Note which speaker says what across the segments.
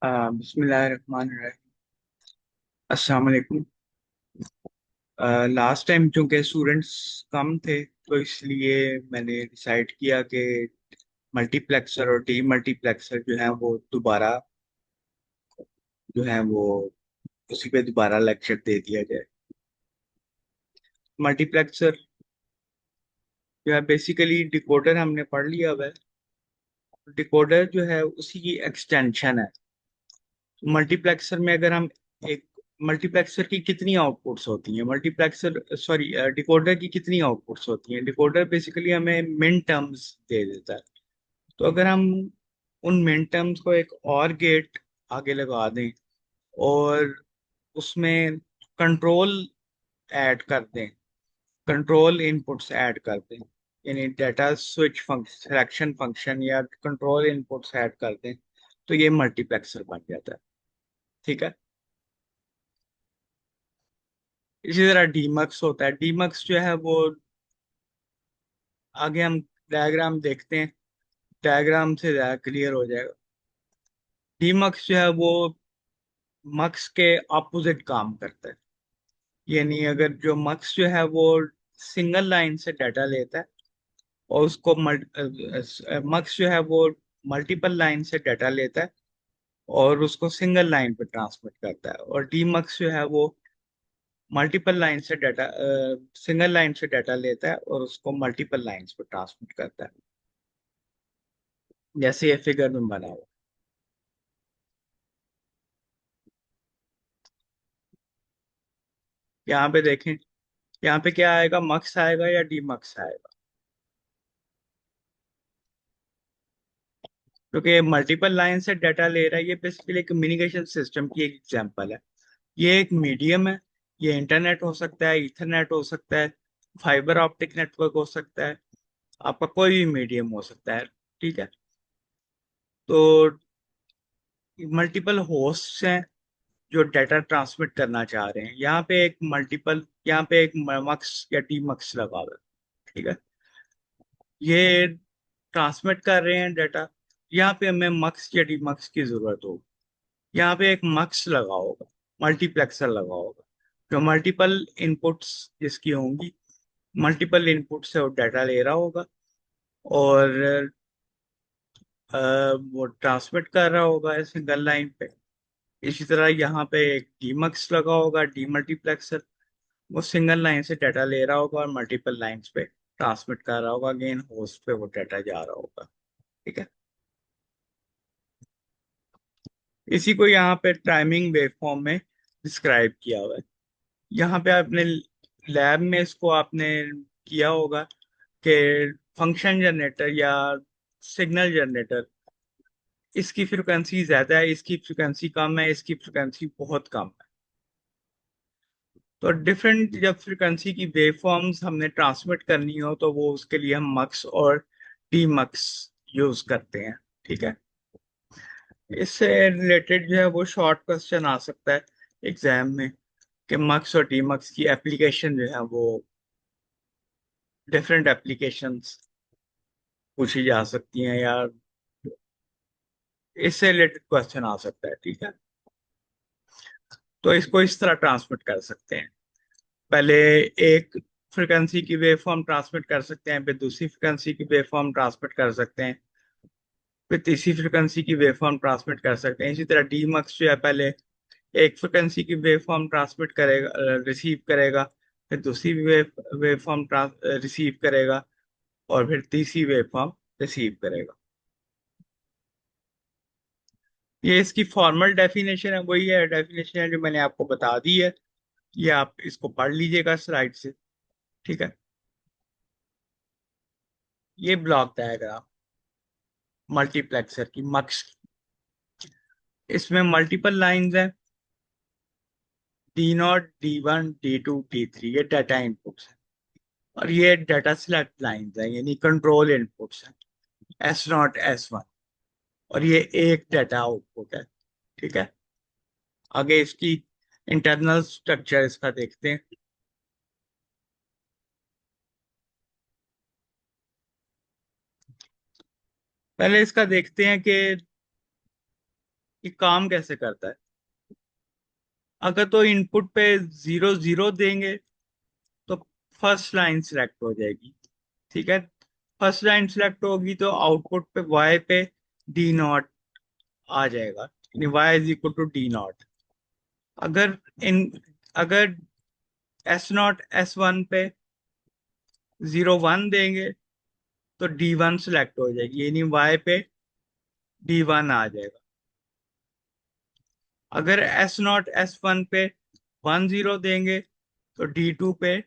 Speaker 1: बिस्मिल्लाहिर्रहमानिर्रहीम। अस्सलाम वालेकुम। लास्ट टाइम चूंकि स्टूडेंट्स कम थे तो इसलिए मैंने डिसाइड किया कि मल्टीप्लेक्सर और डी मल्टीप्लेक्सर जो है वो दोबारा जो है वो उसी पे दोबारा लेक्चर दे दिया जाए। मल्टीप्लेक्सर जो है बेसिकली डिकोडर हमने पढ़ लिया हुआ है। डिकोडर जो है उसी की एक्सटेंशन है। मल्टीप्लेक्सर में अगर हम एक मल्टीप्लेक्सर की कितनी आउटपुट्स होती हैं, मल्टीप्लेक्सर सॉरी डिकोडर की कितनी आउटपुट्स होती हैं। डिकोडर बेसिकली हमें मिन टर्म्स दे देता है। तो अगर हम उन मिन टर्म्स को एक और गेट आगे लगा दें और उसमें कंट्रोल ऐड कर दें, कंट्रोल इनपुट्स ऐड कर दें, यानी data switch function, selection function या कंट्रोल इनपुट्स ऐड कर दें, तो ये मल्टीप्लेक्सर बन जाता है। ठीक है। इसी तरह डीमक्स होता है। डीमक्स जो है वो आगे हम डायग्राम देखते हैं, डायग्राम से ज्यादा क्लियर हो जाएगा। डीमक्स जो है वो मक्स के ऑपोजिट काम करता है। यानी अगर जो मक्स जो है वो सिंगल लाइन से डाटा लेता है और उसको मक्स जो है वो मल्टीपल लाइन से डाटा लेता है और उसको सिंगल लाइन पे ट्रांसमिट करता है, और डीमक्स जो है वो मल्टीपल लाइन से डाटा सिंगल लाइन से डाटा लेता है और उसको मल्टीपल लाइंस पे ट्रांसमिट करता है, जैसे ये फिगर में बना हुआ। यहाँ पे देखें, यहाँ पे क्या आएगा, मक्स आएगा या डीमक्स आएगा। क्योंकि मल्टीपल लाइन से डाटा ले रहा है, ये बेसिकली कम्युनिकेशन सिस्टम की एक एग्जांपल है। ये एक मीडियम है। ये इंटरनेट हो सकता है, इथरनेट हो सकता है, फाइबर ऑप्टिक नेटवर्क हो सकता है, आपका कोई भी मीडियम हो सकता है। ठीक है। तो मल्टीपल होस्ट हैं जो डाटा ट्रांसमिट करना चाह रहे हैं। यहाँ पे एक मक्स या डीमक्स लगा हुआ है। ठीक है। ये ट्रांसमिट कर रहे हैं डाटा। यहाँ पे हमें मक्स या डीमक्स की जरूरत होगी। यहाँ पे एक मक्स लगा होगा, मल्टीप्लेक्सर लगा होगा, जो मल्टीपल इनपुट्स जिसकी होंगी, मल्टीपल इनपुट से वो डाटा ले रहा होगा और अ, वो ट्रांसमिट कर रहा होगा सिंगल लाइन पे। इसी तरह यहाँ पे एक डीमक्स लगा होगा, डीमल्टीप्लेक्सर, वो सिंगल लाइन से डाटा ले रहा होगा और मल्टीपल लाइंस पे ट्रांसमिट कर रहा होगा, अगेन होस्ट पे वो डाटा जा रहा होगा। ठीक है। इसी को यहाँ पे टाइमिंग वेवफॉर्म में डिस्क्राइब किया हुआ है। यहाँ पे आपने लैब में इसको आपने किया होगा कि फंक्शन जनरेटर या सिग्नल जनरेटर, इसकी फ्रिक्वेंसी ज्यादा है, इसकी फ्रिक्वेंसी कम है, इसकी फ्रिक्वेंसी बहुत कम है। तो डिफरेंट जब फ्रिक्वेंसी की वेवफॉर्म्स हमने ट्रांसमिट करनी हो तो वो उसके लिए हम मक्स और डीमक्स यूज करते हैं। ठीक है। इससे रिलेटेड जो है वो शॉर्ट क्वेश्चन आ सकता है एग्जाम में कि मक्स और डीमक्स की एप्लीकेशन जो है वो डिफरेंट एप्लीकेशंस पूछी जा सकती हैं, या इससे रिलेटेड क्वेश्चन आ सकता है। ठीक है। तो इसको इस तरह ट्रांसमिट कर सकते हैं। पहले एक फ्रिक्वेंसी की वेव फॉर्म ट्रांसमिट कर सकते हैं, फिर दूसरी फ्रिक्वेंसी की वेव फॉर्म ट्रांसमिट कर सकते हैं, फिर तीसरी फ्रिक्वेंसी की वेव फॉर्म ट्रांसमिट कर सकते हैं। इसी तरह डीमक्स जो है पहले एक फ्रिक्वेंसी की वेव फॉर्म ट्रांसमिट करेगा, रिसीव करेगा, फिर दूसरी वेव फॉर्म रिसीव करेगा और फिर तीसरी वेव फॉर्म रिसीव करेगा। ये इसकी फॉर्मल डेफिनेशन है, वही है डेफिनेशन है जो मैंने आपको बता दी है। ये आप इसको पढ़ लीजिएगा स्लाइड से। ठीक है। ये ब्लॉक डायग्राम मल्टीप्लेक्सर की मक्स, इसमें मल्टीपल लाइंस हैं, D0, D1, D2, D3, ये डाटा इनपुट्स हैं। और ये डाटा सिलेक्ट लाइंस हैं, यानी कंट्रोल इनपुट्स हैं, S0, S1। और ये एक डाटा आउटपुट है। ठीक है। आगे इसकी इंटरनल स्ट्रक्चर इसका देखते हैं। पहले इसका देखते हैं कि ये काम कैसे करता है। अगर तो इनपुट पे 0 0 देंगे तो फर्स्ट लाइन सिलेक्ट हो जाएगी। ठीक है, फर्स्ट लाइन सिलेक्ट होगी तो आउटपुट पे वाई पे डी नॉट आ जाएगा, यानी y is equal to d naught. अगर इन अगर S0 S1 पे 0 1 देंगे तो D1 सिलेक्ट हो जाएगी, यानी वाई पे D1 आ जाएगा। अगर S0 S1 पे 1 0 देंगे तो D2 पे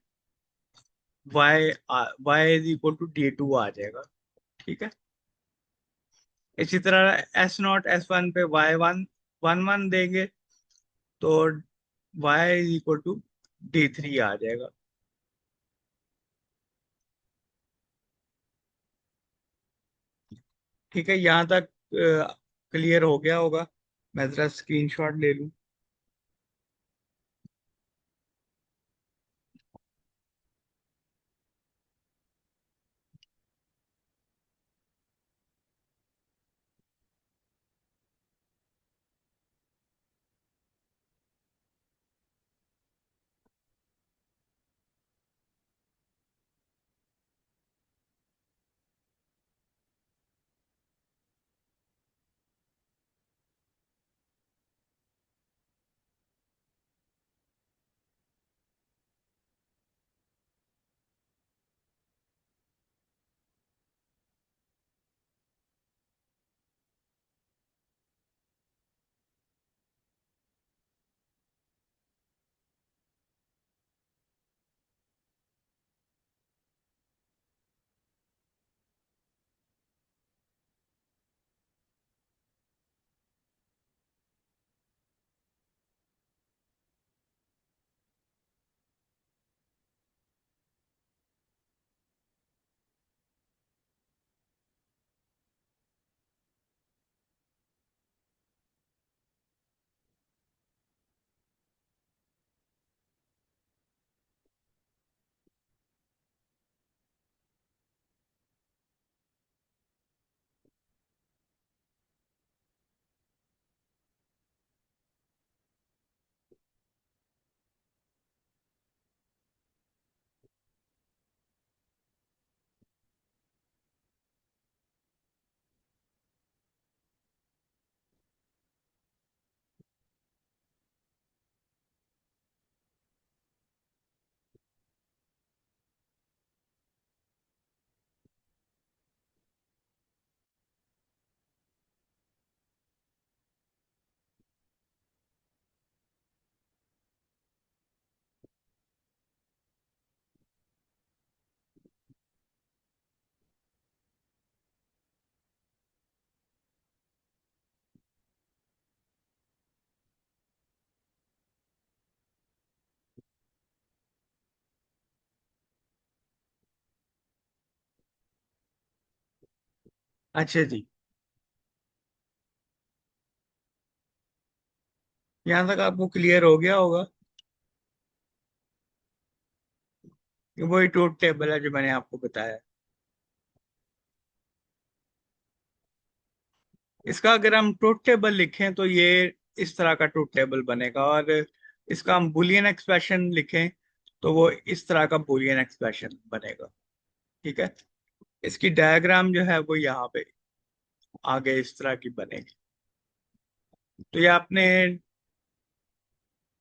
Speaker 1: y is equal to D2 आ जाएगा। ठीक है, इसी तरह S0 S1 पे Y1 1 1 देंगे तो y is equal to D3 आ जाएगा। ठीक है, यहाँ तक क्लियर हो गया होगा। मैं जरा स्क्रीनशॉट ले लूँ। अच्छा जी, यहाँ तक आपको क्लियर हो गया होगा कि वही ट्रूथ टेबल है जो मैंने आपको बताया। इसका अगर हम ट्रूथ टेबल लिखें तो ये इस तरह का ट्रूथ टेबल बनेगा, और इसका हम बुलियन एक्सप्रेशन लिखें तो वो इस तरह का बुलियन एक्सप्रेशन बनेगा। ठीक है, इसकी डायग्राम जो है वो यहाँ पे आगे इस तरह की बनेगी। तो ये आपने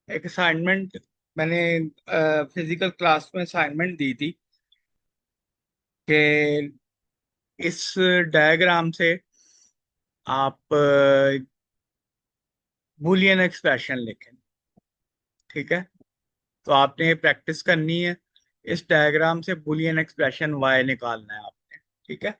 Speaker 1: एक असाइनमेंट, मैंने फिजिकल क्लास में असाइनमेंट दी थी कि इस डायग्राम से आप बुलियन एक्सप्रेशन लिखें। ठीक है, तो आपने ये प्रैक्टिस करनी है, इस डायग्राम से बुलियन एक्सप्रेशन वाई निकालना है आपने। ठीक है,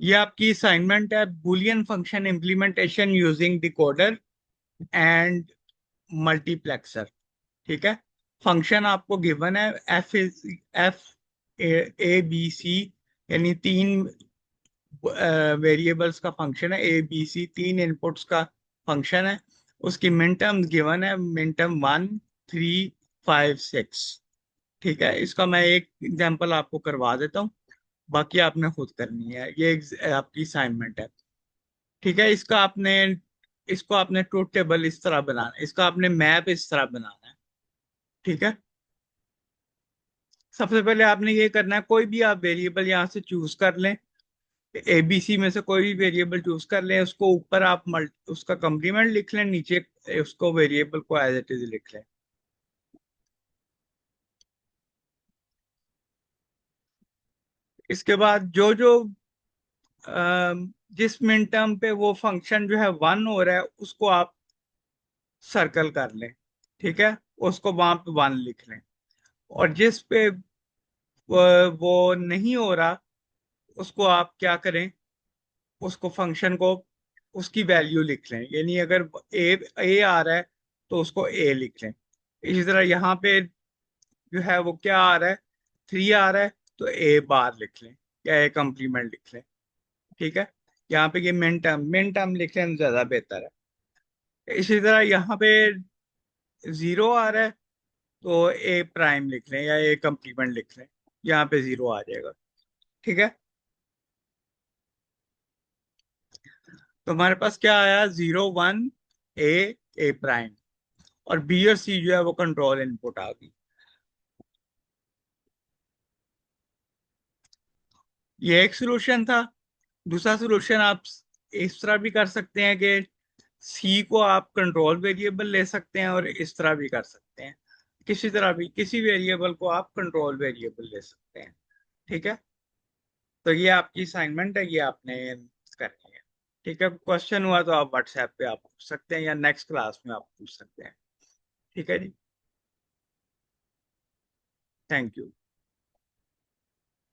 Speaker 1: ये आपकी असाइनमेंट है, Boolean function implementation using decoder and multiplexer. ठीक है, फंक्शन आपको गिवन है, एफ ए बी सी, यानी तीन वेरिएबल्स का फंक्शन है, ए बी सी तीन इनपुट्स का फंक्शन है। उसकी मिन टर्म्स गिवन है, मिन टर्म 1 3 5 6। ठीक है, इसका मैं एक एग्जांपल आपको करवा देता हूँ, बाकी आपने खुद करनी है। ये आपकी असाइनमेंट है। ठीक है, इसको आपने ट्रूथ टेबल इस तरह बनाना है, इसका आपने मैप इस तरह बनाना है। ठीक है, सबसे पहले आपने ये करना है, कोई भी आप वेरिएबल यहाँ से चूज कर लें, एबीसी में से कोई भी वेरिएबल चूज कर लें, उसको ऊपर आप उसका कंप्लीमेंट लिख लें, नीचे उसको वेरिएबल को एज इट इज लिख लें। इसके बाद जो जो जिस मिन टर्म पे वो फंक्शन जो है 1 हो रहा है, उसको आप सर्कल कर लें। ठीक है, उसको वहां पे 1 लिख लें। और जिस पे वो नहीं हो रहा, उसको आप क्या करें, उसको फंक्शन को उसकी वैल्यू लिख लें, यानी अगर ए आ रहा है तो उसको ए लिख लें। इसी तरह यहाँ पे जो है वो क्या आ रहा है, 3 आ रहा है, तो ए बार लिख लें या ए कंप्लीमेंट लिख लें। ठीक है, यहाँ पे ये मिन टर्म लिख लें ज्यादा बेहतर है। इसी तरह यहाँ पे 0 आ रहा है, तो ए प्राइम लिख लें या ए कंप्लीमेंट लिख लें, यहाँ पे 0 आ जाएगा। ठीक है, तो हमारे पास क्या आया, 0 1 ए, ए प्राइम, और बी और सी जो है वो कंट्रोल इनपुट आ गई। ये एक सोल्यूशन था। दूसरा सोल्यूशन आप इस तरह भी कर सकते हैं कि सी को आप कंट्रोल वेरिएबल ले सकते हैं, और इस तरह भी कर सकते हैं, किसी तरह भी किसी वेरिएबल को आप कंट्रोल वेरिएबल ले सकते हैं। ठीक है, तो ये आपकी असाइनमेंट है, ये आपने करनी है। ठीक है, क्वेश्चन हुआ तो आप व्हाट्सएप पे आप पूछ सकते हैं, या नेक्स्ट क्लास में आप पूछ सकते हैं। ठीक है जी, थैंक यू।